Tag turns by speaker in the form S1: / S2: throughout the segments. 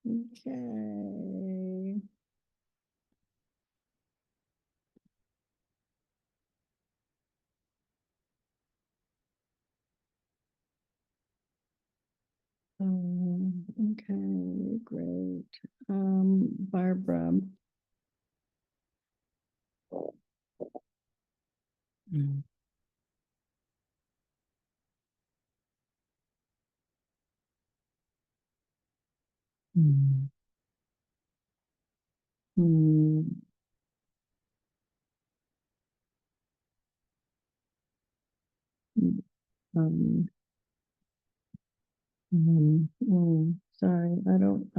S1: Okay. Okay, great. Barbara. Mm. Mm. Mm. Um, sorry, I don't,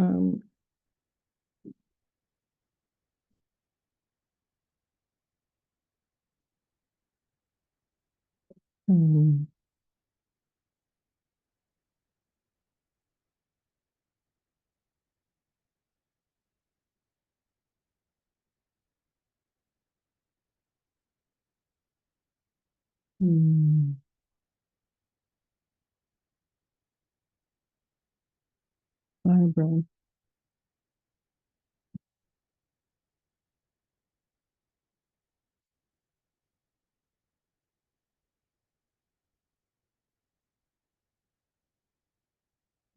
S1: mm, mm, Barbara.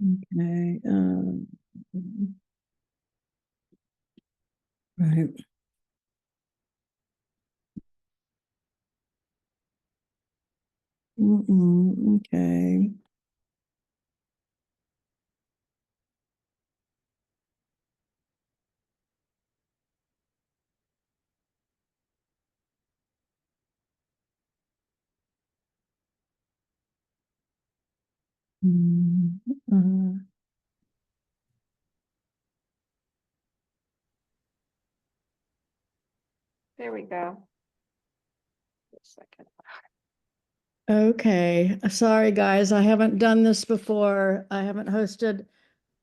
S1: Okay, right. Okay. Mm,
S2: There we go. A second.
S1: okay, sorry, guys, I haven't done this before. I haven't hosted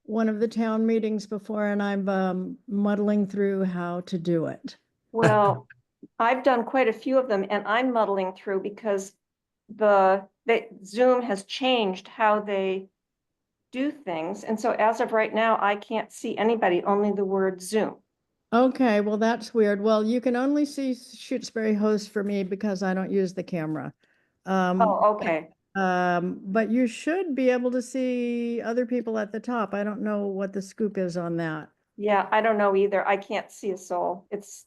S1: one of the town meetings before, and I'm muddling through how to do it.
S2: Well, I've done quite a few of them and I'm muddling through because the Zoom has changed how they do things. And so as of right now, I can't see anybody, only the word Zoom.
S1: Okay, well, that's weird. Well, you can only see Shutesbury host for me because I don't use the camera.
S2: Oh, okay.
S1: But you should be able to see other people at the top. I don't know what the scoop is on that.
S2: Yeah, I don't know either. I can't see a soul. This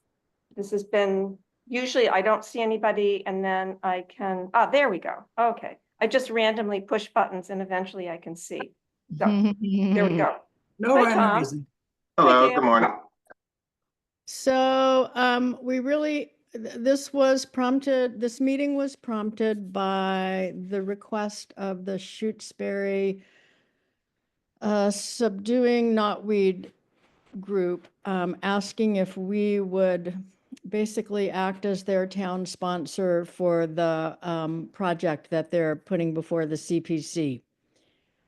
S2: has been, usually I don't see anybody and then I can, there we go. Okay. I just randomly push buttons and eventually I can see. So there we go.
S3: No
S2: Hi,
S3: rhyme or
S2: Tom.
S3: reason.
S4: Hello,
S2: Dan.
S4: good morning.
S1: So, we really, this meeting was prompted by the request of the Shutesbury Subduing Knotweed group, asking if we would basically act as their town sponsor for the project that they're putting before the CPC.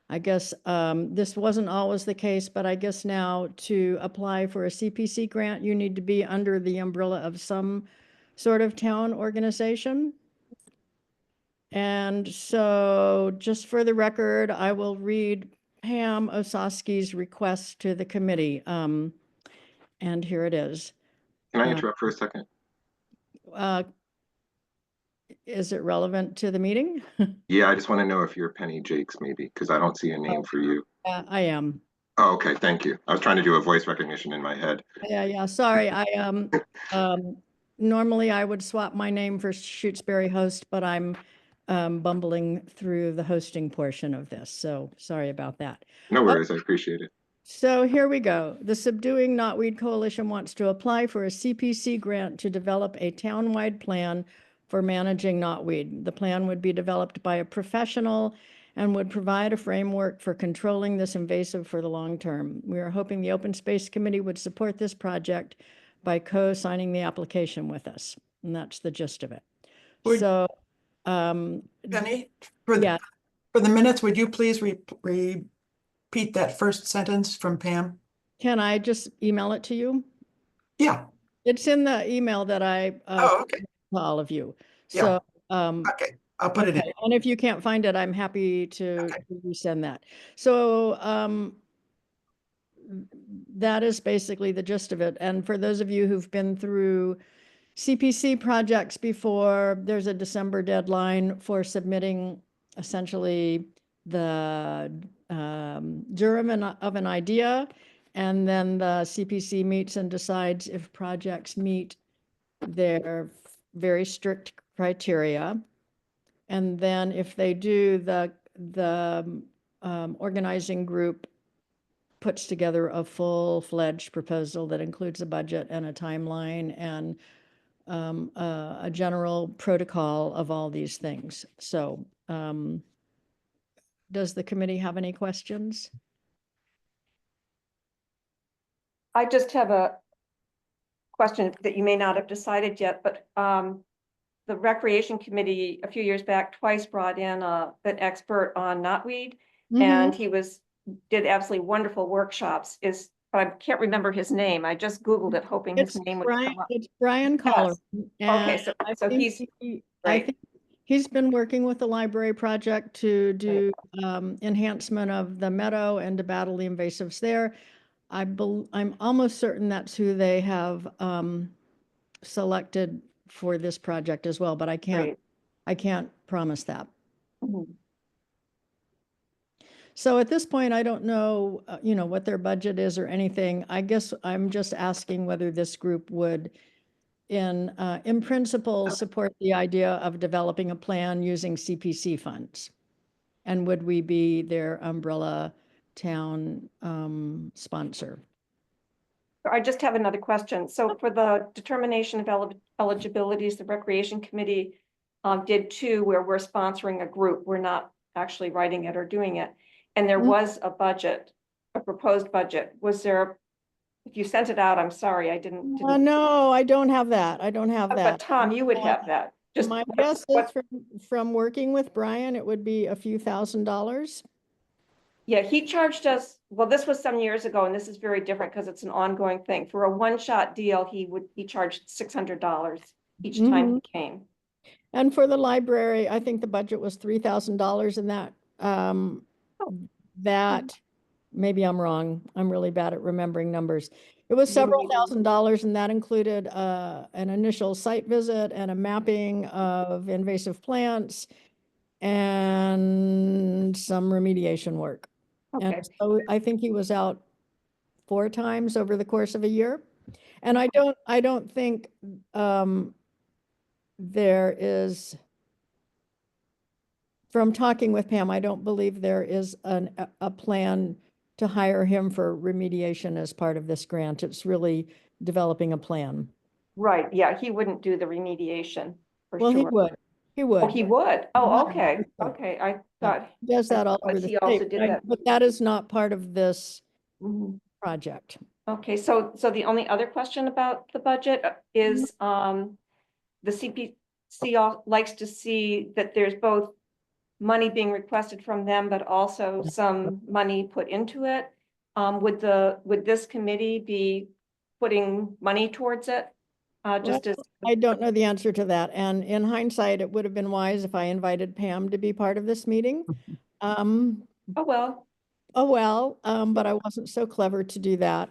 S1: I guess this wasn't always the case, but I guess now to apply for a CPC grant, you need to be under the umbrella of some sort of town organization. And so just for the record, I will read Pam Osaski's request to the committee. And here it is.
S4: Can I interrupt for a second?
S1: Is it relevant to the meeting?
S4: Yeah, I just want to know if you're Penny Jakes, maybe, because I don't see a name for you.
S1: I am.
S4: Oh, okay, thank you. I was trying to do a voice recognition in my head.
S1: Yeah, sorry. Normally I would swap my name for Shutesbury host, but I'm bumbling through the hosting portion of this, so sorry about that.
S4: No worries, I appreciate it.
S1: So here we go. The Subduing Knotweed Coalition wants to apply for a CPC grant to develop a townwide plan for managing knotweed. The plan would be developed by a professional and would provide a framework for controlling this invasive for the long term. We are hoping the Open Space Committee would support this project by co-signing the application with us. And that's the gist of it. So,
S3: Penny, for
S1: yeah.
S3: for the minutes, would you please repeat that first sentence from Pam?
S1: Can I just email it to you?
S3: Yeah.
S1: It's in the email that I
S3: Oh, okay,
S1: to all of you.
S3: Yeah.
S1: So,
S3: okay, I'll put it in.
S1: okay, and if you can't find it, I'm happy to
S3: Okay.
S1: resend that. So, that is basically the gist of it. And for those of you who've been through CPC projects before, there's a December deadline for submitting essentially the germ of an idea. And then the CPC meets and decides if projects meet their very strict criteria. And then if they do, the organizing group puts together a full-fledged proposal that includes a budget and a timeline and a general protocol of all these things. So does the committee have any questions?
S2: I just have a question that you may not have decided yet, but the Recreation Committee a few years back twice brought in an expert on knotweed, and he did absolutely wonderful workshops. But I can't remember his name. I just Googled it, hoping his name would come up.
S1: It's Brian Collar.
S2: Okay, so he's
S1: I
S2: great.
S1: think he's been working with the library project to do enhancement of the meadow and to battle the invasives there. I'm almost certain that's who they have selected for this project as well, but I
S2: Great.
S1: can't promise that.
S2: Mhm.
S1: So at this point, I don't know, what their budget is or anything. I guess I'm just asking whether this group would, in principle, support the idea of developing a plan using CPC funds. And would we be their umbrella town sponsor?
S2: I just have another question. So for the determination of eligibilities, the Recreation Committee did two where we're sponsoring a group. We're not actually writing it or doing it. And there was a budget, a proposed budget. Was there, if you sent it out, I'm sorry, I didn't.
S1: No, I don't have that. I don't have
S2: But
S1: that.
S2: Tom, you would have that. Just
S1: My guess is from working with Brian, it would be a few $1,000s.
S2: Yeah, he charged us, well, this was some years ago, and this is very different because it's an ongoing thing. For a one-shot deal, he charged $600 each time he came.
S1: And for the library, I think the budget was $3,000 and that maybe I'm wrong. I'm really bad at remembering numbers. It was several $1,000s and that included an initial site visit and a mapping of invasive plants and some remediation work.
S2: Okay.
S1: And so I think he was out 4 times over the course of a year. And I don't think there is, from talking with Pam, I don't believe there is a plan to hire him for remediation as part of this grant. It's really developing a plan.
S2: Right, yeah, he wouldn't do the remediation for
S1: Well, he
S2: sure.
S1: would. He
S2: Oh,
S1: would.
S2: he would? Oh,
S1: 100%.
S2: okay, okay, I thought.
S1: He does that all
S2: thought
S1: over the
S2: he also
S1: state,
S2: did that.
S1: but that is not part of this
S2: Mhm.
S1: project.
S2: Okay, so the only other question about the budget is the CPC likes to see that there's both money being requested from them, but also some money put into it. Would this committee be putting money towards it? Just
S1: Well,
S2: as,
S1: I don't know the answer to that. And in hindsight, it would have been wise if I invited Pam to be part of this meeting.
S2: oh, well,
S1: But I wasn't so clever to do that.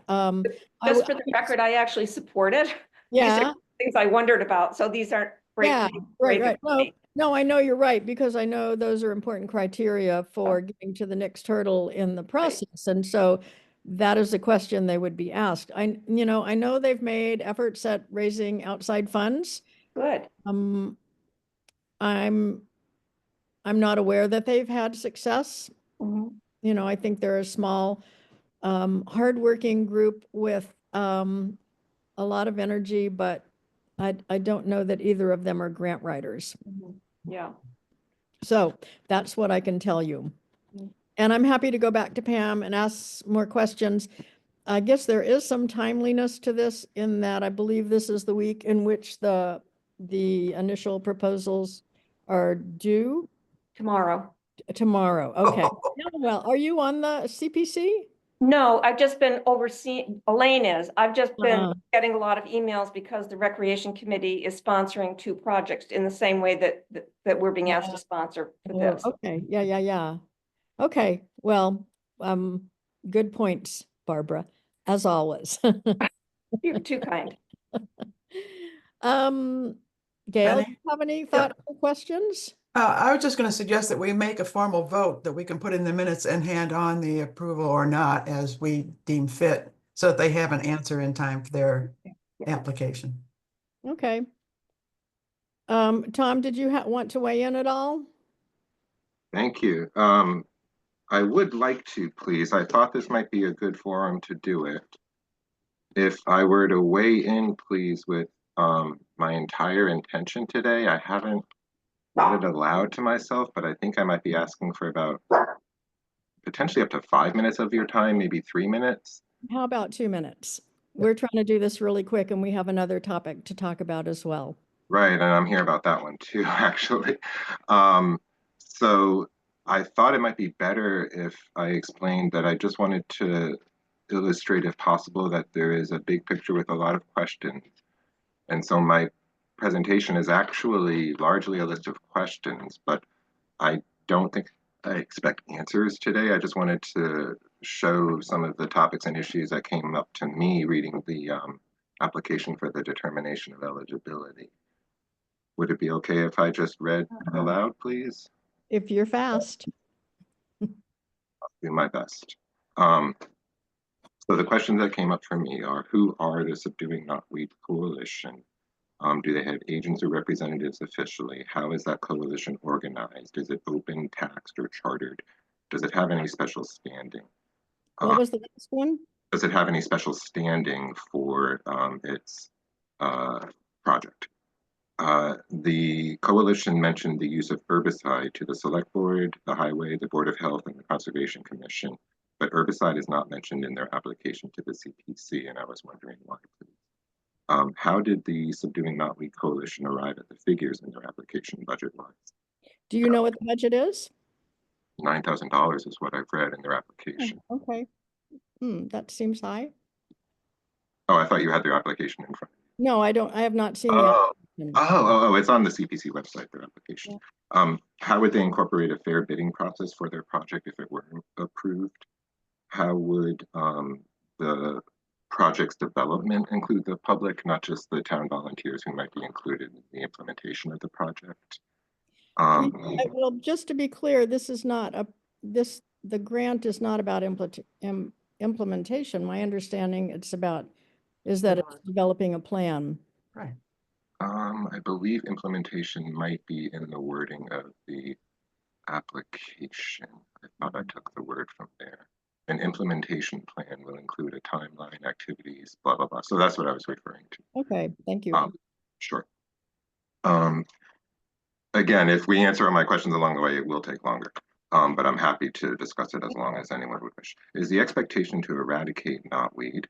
S2: just for the record, I actually support it. These
S1: Yeah,
S2: are things I wondered about, so these aren't great.
S1: yeah,
S2: great
S1: right.
S2: for me.
S1: No, I know you're right, because I know those are important criteria for getting to the next hurdle in the process. And so that is a question they would be asked. I know they've made efforts at raising outside funds.
S2: Good.
S1: I'm not aware that they've had success.
S2: Mhm.
S1: I think they're a small, hardworking group with a lot of energy, but I don't know that either of them are grant writers.
S2: Mhm. Yeah.
S1: So that's what I can tell you.
S2: Mm.
S1: And I'm happy to go back to Pam and ask more questions. I guess there is some timeliness to this in that I believe this is the week in which the initial proposals are due
S2: Tomorrow.
S1: tomorrow. Okay. Yeah, well, are you on the CPC?
S2: No, I've just been overseeing, Elaine is, I've just been
S1: Uh-huh.
S2: getting a lot of emails because the Recreation Committee is sponsoring 2 projects in the same way that we're being asked to sponsor for
S1: Oh,
S2: this.
S1: okay, yeah. Okay, well, good points, Barbara, as always.
S2: You're too kind.
S1: Gail, do
S3: Penny?
S1: you have any thoughts or questions?
S3: I was just going to suggest that we make a formal vote that we can put in the minutes and hand on the approval or not as we deem fit, so that they have an answer in time for their application.
S1: Okay. Tom, did you want to weigh in at all?
S4: Thank you. I would like to, please. I thought this might be a good forum to do it. If I were to weigh in, please, with my entire intention today, I haven't read it aloud to myself, but I think I might be asking for about potentially up to 5 minutes of your time, maybe 3 minutes.
S1: How about 2 minutes? We're trying to do this really quick and we have another topic to talk about as well.
S4: Right, and I'm here about that one too, actually. So I thought it might be better if I explained that I just wanted to illustrate, if possible, that there is a big picture with a lot of questions. And so my presentation is actually largely a list of questions, but I don't think I expect answers today. I just wanted to show some of the topics and issues that came up to me reading the application for the determination of eligibility. Would it be okay if I just read aloud, please?
S1: If you're fast.
S4: Do my best. So the questions that came up for me are, who are the Subduing Knotweed Coalition? Do they have agents or representatives officially? How is that coalition organized? Is it open, taxed, or chartered? Does it have any special standing?
S1: What was the next one?
S4: Does it have any special standing for its project? The coalition mentioned the use of herbicide to the select board, the highway, the Board of Health, and the Conservation Commission, but herbicide is not mentioned in their application to the CPC, and I was wondering why, please. How did the Subduing Knotweed Coalition arrive at the figures in their application budget-wise?
S1: Do you know what the budget is?
S4: $9,000 is what I've read in their application.
S1: Okay. That seems high.
S4: Oh, I thought you had their application in front.
S1: No, I don't. I have not seen the
S4: Oh,
S1: application.
S4: it's on the CPC website, their application. How would they incorporate a fair bidding process for their project if it were approved? How would the project's development include the public, not just the town volunteers who might be included in the implementation of the project?
S1: Well, just to be clear, this is not the grant is not about implementation. My understanding is that it's developing a plan.
S3: Right.
S4: I believe implementation might be in the wording of the application. I thought I took the word from there. An implementation plan will include a timeline, activities, blah, blah, blah. So that's what I was referring to.
S1: Okay, thank you.
S4: Sure. Again, if we answer all my questions along the way, it will take longer. But I'm happy to discuss it as long as anyone would wish. Is the expectation to eradicate knotweed?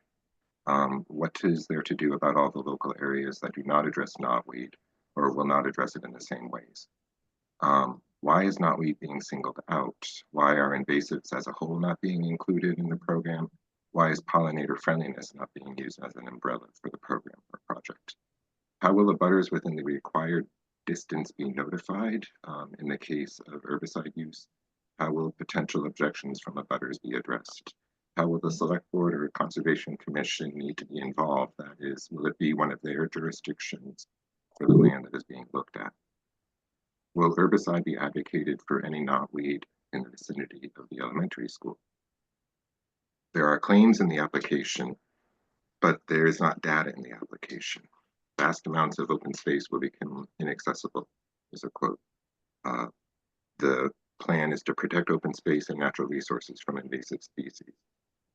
S4: What is there to do about all the local areas that do not address knotweed or will not address it in the same ways? Why is knotweed being singled out? Why are invasives as a whole not being included in the program? Why is pollinator friendliness not being used as an umbrella for the program or project? How will abutters within the required distance be notified in the case of herbicide use? How will potential objections from abutters be addressed? How will the select board or conservation commission need to be involved? That is, will it be one of their jurisdictions for the land that is being looked at? Will herbicide be advocated for any knotweed in the vicinity of the elementary school? There are claims in the application, but there is not data in the application. Vast amounts of open space will become inaccessible, is a quote. The plan is to protect open space and natural resources from invasive species.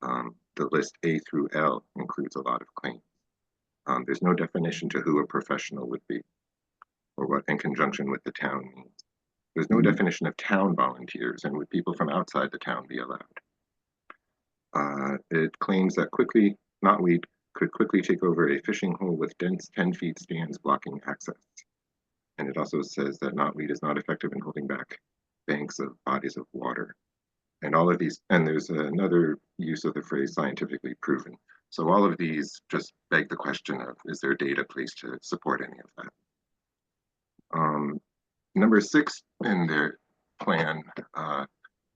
S4: The list A through L includes a lot of claims. There's no definition to who a professional would be or what in conjunction with the town means. There's no definition of town volunteers, and would people from outside the town be allowed? It claims that knotweed could quickly take over a fishing hole with dense 10-feet stands blocking access. And it also says that knotweed is not effective in holding back banks of bodies of water. And all of these, and there's another use of the phrase scientifically proven. So all of these just beg the question of, is there data, please, to support any of that? Number 6 in their plan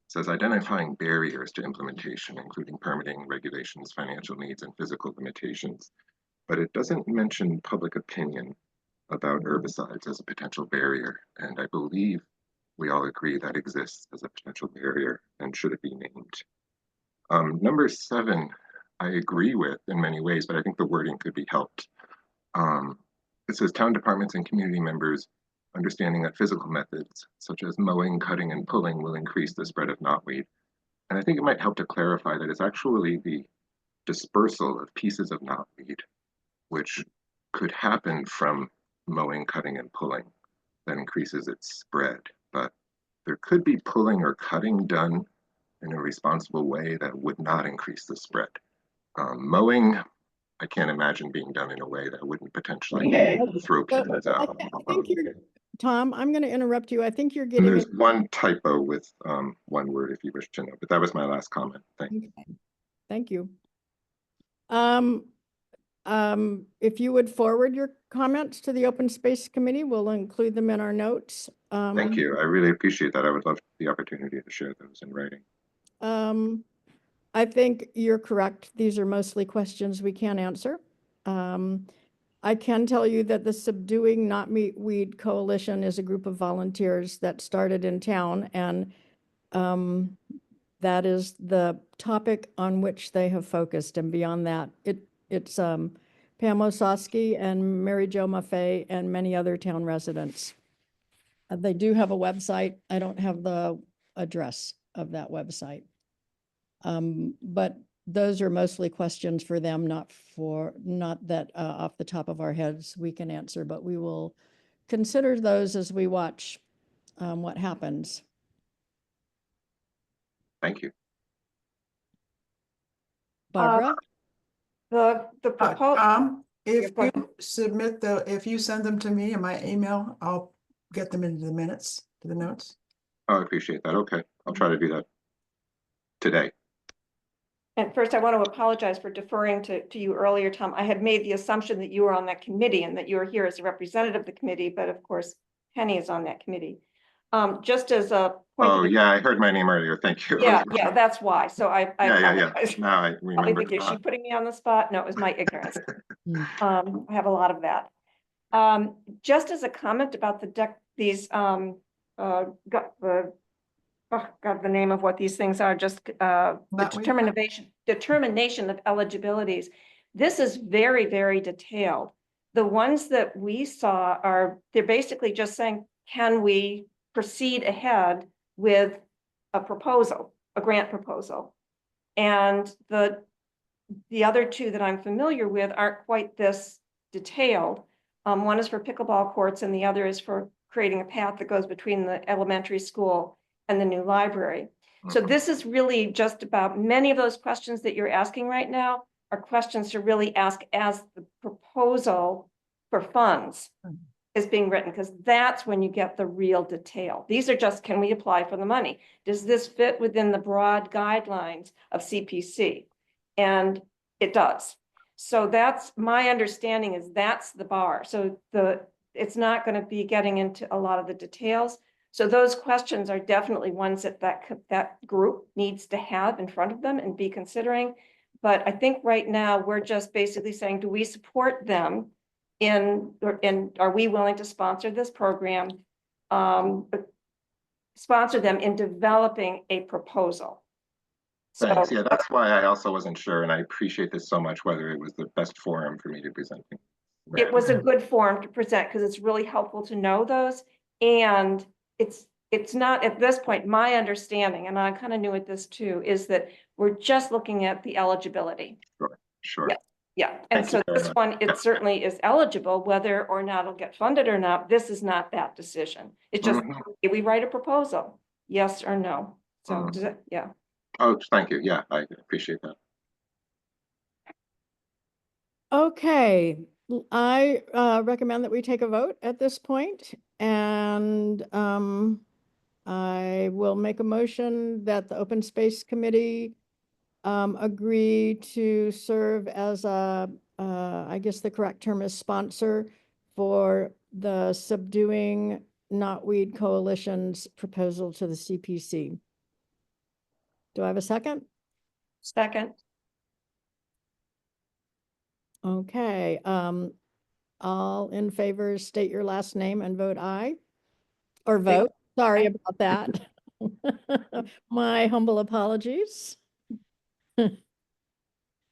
S4: says identifying barriers to implementation, including permitting, regulations, financial needs, and physical limitations. But it doesn't mention public opinion about herbicides as a potential barrier. And I believe we all agree that exists as a potential barrier and should it be named. Number 7, I agree with in many ways, but I think the wording could be helped. It says town departments and community members understanding that physical methods such as mowing, cutting, and pulling will increase the spread of knotweed. And I think it might help to clarify that it's actually the dispersal of pieces of knotweed, which could happen from mowing, cutting, and pulling that increases its spread. But there could be pulling or cutting done in a responsible way that would not increase the spread. Mowing, I can't imagine being done in a way that wouldn't potentially throw pieces out.
S1: I think you're, Tom, I'm going to interrupt you. I think you're
S4: And
S1: getting
S4: there's
S1: it.
S4: one typo with one word if you wish to know, but that was my last comment. Thank you.
S1: Okay. Thank you. If you would forward your comments to the Open Space Committee, we'll include them in our notes.
S4: Thank you. I really appreciate that. I would love the opportunity to share those in writing.
S1: I think you're correct. These are mostly questions we can't answer. I can tell you that the Subduing Knotweed Coalition is a group of volunteers that started in town, and that is the topic on which they have focused. And beyond that, it's Pam Osowski and Mary Jo Maffei and many other town residents. They do have a website. I don't have the address of that website. But those are mostly questions for them, not that off the top of our heads we can answer, but we will consider those as we watch what happens.
S4: Thank you.
S1: Barbara?
S2: The proposal,
S3: If
S2: go
S3: you submit if you send them to me in my email, I'll get them into the minutes, to the notes.
S4: Oh, I appreciate that. Okay. I'll try to do that today.
S2: and first I want to apologize for deferring to you earlier, Tom. I had made the assumption that you were on that committee and that you were here as a representative of the committee, but of course, Penny is on that committee. Just as a point.
S4: Oh, yeah, I heard my name earlier. Thank you.
S2: Yeah, that's why. So I
S4: Yeah.
S2: apologize.
S4: Now I
S2: Probably
S4: remember.
S2: think, is she putting me on the spot? No, it was my ignorance.
S1: Mm.
S2: I have a lot of that. Just as a comment about the name of what these things are, just the determination of eligibilities. This is very, very detailed. The ones that we saw they're basically just saying, can we proceed ahead with a proposal, a grant proposal? And the other two that I'm familiar with aren't quite this detailed. One is for pickleball courts and the other is for creating a path that goes between the elementary school and the new library. So this is really just about many of those questions that you're asking right now are questions to really ask as the proposal for funds is being written, because that's when you get the real detail. These are just, can we apply for the money? Does this fit within the broad guidelines of CPC? And it does. So that's my understanding, is that's the bar. So it's not going to be getting into a lot of the details. So those questions are definitely ones that group needs to have in front of them and be considering. But I think right now we're just basically saying, do we support them are we willing to sponsor this program, sponsor them in developing a proposal? So,
S4: Thanks. Yeah, that's why I also wasn't sure, and I appreciate this so much, whether it was the best forum for me to present.
S2: It was a good forum to present because it's really helpful to know those. And it's not at this point, my understanding, and I kind of knew it this too, is that we're just looking at the eligibility.
S4: Sure.
S2: Yeah. Yeah. And so this one, it certainly is eligible, whether or not it'll get funded or not. This is not that decision. It's just, we write a proposal, yes or no. So does it, yeah.
S4: Oh, thank you. Yeah, I appreciate that.
S1: Okay, I recommend that we take a vote at this point, and I will make a motion that the Open Space Committee agree to serve as I guess the correct term is sponsor for the Subduing Knotweed Coalition's proposal to the CPC. Do I have a second?
S2: Second,
S1: Okay, all in favor, state your last name and vote aye. Or vote, sorry
S2: aye.
S1: about that. My humble apologies.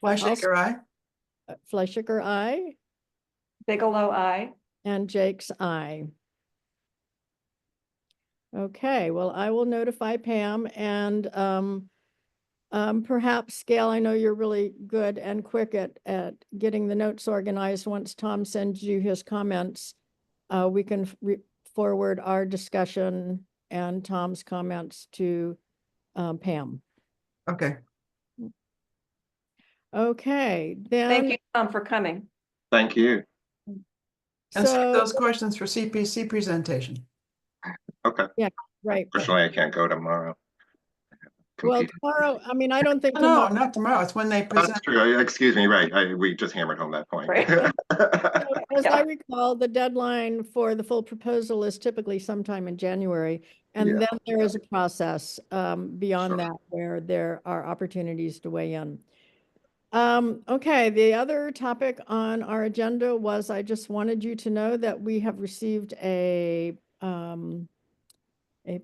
S3: Fleischaker, aye?
S1: Fleischaker, aye,
S2: Bigelow, aye.
S1: and Jake's aye. Okay, well, I will notify Pam and perhaps Gail, I know you're really good and quick at getting the notes organized. Once Tom sends you his comments, we can forward our discussion and Tom's comments to Pam.
S3: Okay.
S1: Okay,
S2: Thank
S1: then,
S2: you, Tom, for coming.
S4: Thank you.
S3: And save
S1: so,
S3: those questions for CPC presentation.
S4: Okay.
S1: right.
S4: Unfortunately, I can't go tomorrow.
S1: Well,
S4: Competing.
S1: tomorrow, I mean, I don't think
S3: No,
S1: tomorrow.
S3: not tomorrow. It's when they
S4: That's
S3: present.
S4: true. Excuse me. Right. We just hammered home that point.
S2: Right.
S1: As
S2: Yeah.
S1: I recall, the deadline for the full proposal is typically sometime in January. And
S4: Yeah,
S1: then there is a process beyond
S4: Sure.
S1: that where there are opportunities to weigh in. Okay, the other topic on our agenda was I just wanted you to know that we have received a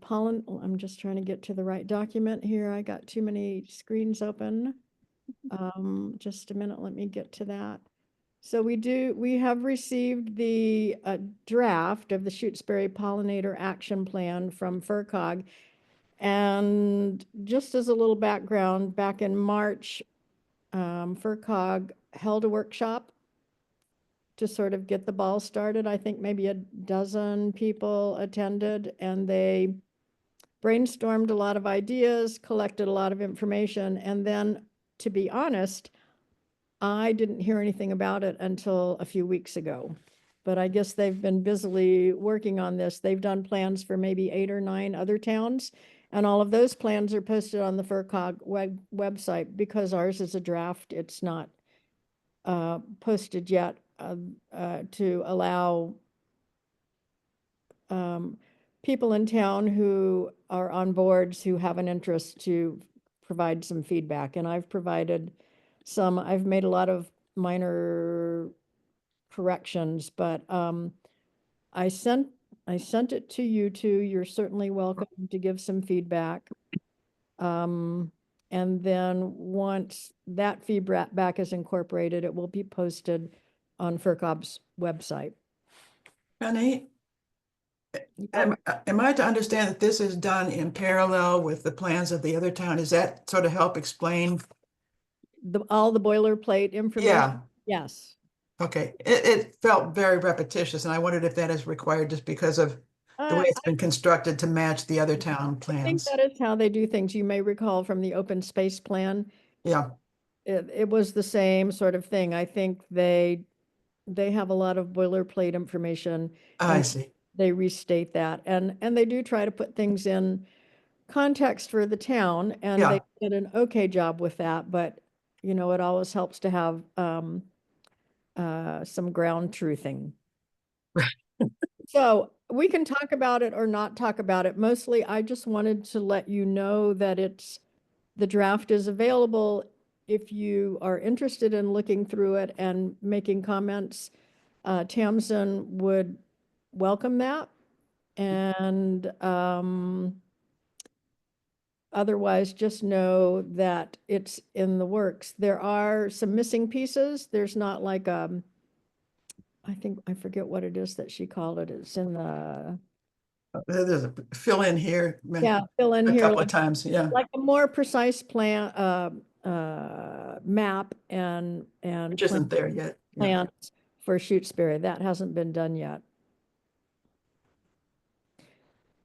S1: pollen, I'm just trying to get to the right document here. I got too many screens open. Just a minute, let me get to that. So we have received the draft of the Shutesbury Pollinator Action Plan from FERCog. And just as a little background, back in March, FERCog held a workshop to sort of get the ball started. I think maybe a dozen people attended, and they brainstormed a lot of ideas, collected a lot of information, and then, to be honest, I didn't hear anything about it until a few weeks ago. But I guess they've been busily working on this. They've done plans for maybe 8 or 9 other towns, and all of those plans are posted on the FERCog website. Because ours is a draft, it's not posted yet to allow people in town who are on boards who have an interest to provide some feedback. And I've provided some, I've made a lot of minor corrections, but I sent it to you two. You're certainly welcome to give some feedback. And then once that feedback is incorporated, it will be posted on FERCog's website.
S3: Penny, am I to understand that this is done in parallel with the plans of the other town? Does that sort of help explain?
S1: All the boilerplate information?
S3: Yeah.
S1: Yes.
S3: Okay, it felt very repetitious, and I wondered if that is required just because of the way it's been constructed to match the other town
S1: I think
S3: plans.
S1: that is how they do things. You may recall from the open space plan,
S3: Yeah,
S1: it was the same sort of thing. I think they have a lot of boilerplate information.
S3: I
S1: and
S3: see.
S1: They restate that, and they do try to put things in context for the town, and
S3: Yeah.
S1: they did an okay job with that. But you know, it always helps to have some ground truthing. So we can talk about it or not talk about it. Mostly, I just wanted to let you know that the draft is available. If you are interested in looking through it and making comments, Tamsin would welcome that. And otherwise, just know that it's in the works. There are some missing pieces. There's not like I think, I forget what it is that she called it. It's in the,
S3: There's a fill in here.
S1: yeah, fill in
S3: A
S1: here,
S3: couple of times, yeah.
S1: like a more precise plan, map and
S3: Which isn't there yet. Yeah.
S1: plans for Shutesbury. That hasn't been done yet.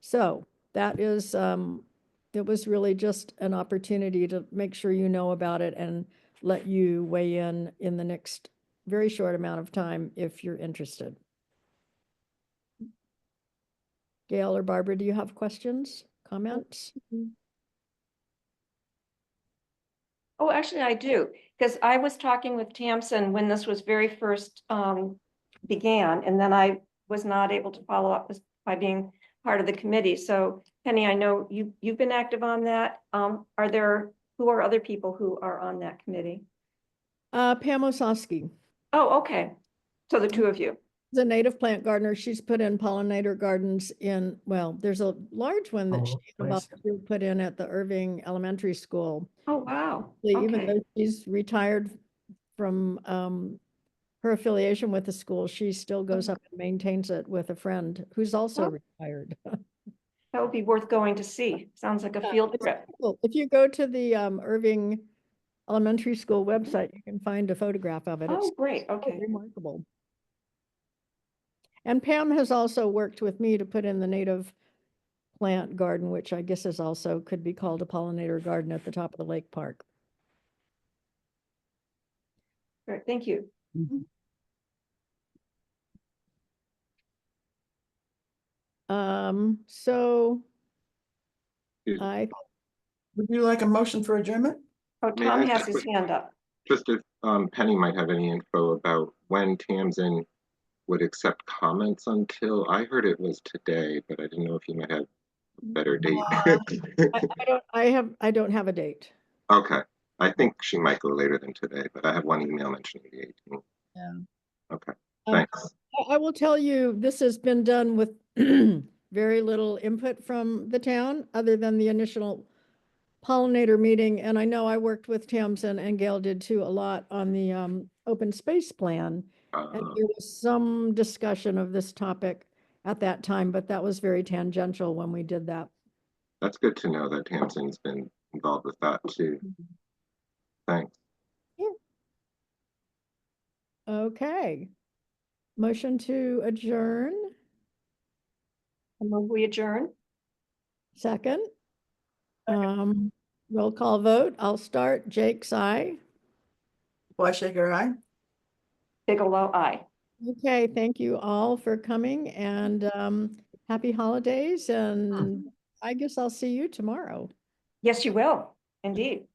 S1: So that is, it was really just an opportunity to make sure you know about it and let you weigh in the next very short amount of time if you're interested. Gail or Barbara, do you have questions? comments?
S2: Oh, actually, I do, because I was talking with Tamsin when this was very first began, and then I was not able to follow up by being part of the committee. So Penny, I know you've been active on that. Who are other people who are on that committee?
S1: Pam Osowski,
S2: Oh, okay. So the two of you.
S1: the native plant gardener, she's put in pollinator gardens in, well, there's a large one that
S3: Oh,
S1: she
S3: nice.
S1: put in at the Irving Elementary School.
S2: Oh, wow.
S1: Even
S2: Okay.
S1: though she's retired from her affiliation with the school, she still goes up and maintains it with a friend who's also
S2: Oh.
S1: retired.
S2: That would be worth going to see. Sounds like a field
S1: It's
S2: trip.
S1: cool. If you go to the Irving Elementary School website, you can find a photograph of it. It's
S2: Oh, great.
S1: quite
S2: Okay.
S1: remarkable. And Pam has also worked with me to put in the native plant garden, which I guess is also could be called a pollinator garden at the top of the lake park.
S2: Great. Thank you.
S1: So
S4: Excuse me.
S1: I,
S3: Would you like a motion for adjournment?
S2: Oh,
S4: May
S2: Tom
S4: I
S2: has
S4: check
S2: his
S4: with-
S2: hand up.
S4: Just if Penny might have any info about when Tamsin would accept comments until, I heard it was today, but I didn't know if you might have a better date.
S1: I don't have a date.
S4: Okay, I think she might go later than today, but I have one email mentioning the 18th.
S1: Yeah.
S4: Okay,
S1: Um,
S4: thanks.
S1: I will tell you, this has been done with very little input from the town, other than the initial pollinator meeting. And I know I worked with Tamsin, and Gail did too, a lot on the open space plan. And there was some discussion of this topic at that time, but that was very tangential when we did that.
S4: That's good to know that Tamsin's been involved with that too. Thanks.
S1: Okay. Motion to adjourn,
S2: I move we adjourn.
S1: second. Roll call vote. I'll start. Jake's aye.
S3: Fleischaker, aye?
S2: Bigelow, aye.
S1: Okay, thank you all for coming, and happy holidays, and I guess I'll see you tomorrow.
S2: Yes, you will. Indeed.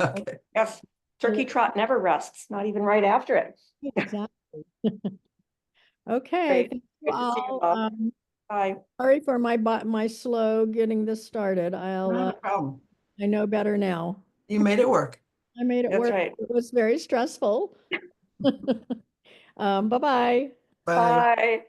S3: Okay.
S2: Yes. Turkey trot never rests, not even right after it.
S1: Exactly. Okay,
S2: Great.
S1: thank you
S2: Good to see you,
S1: all.
S2: Bob. Bye.
S1: Sorry for my slow getting this started.
S3: Not a problem.
S1: I know better now.
S3: You made it work.
S1: I made it
S2: That's
S1: work.
S2: right.
S1: It was very stressful. Bye-bye.
S3: Bye.
S2: Bye.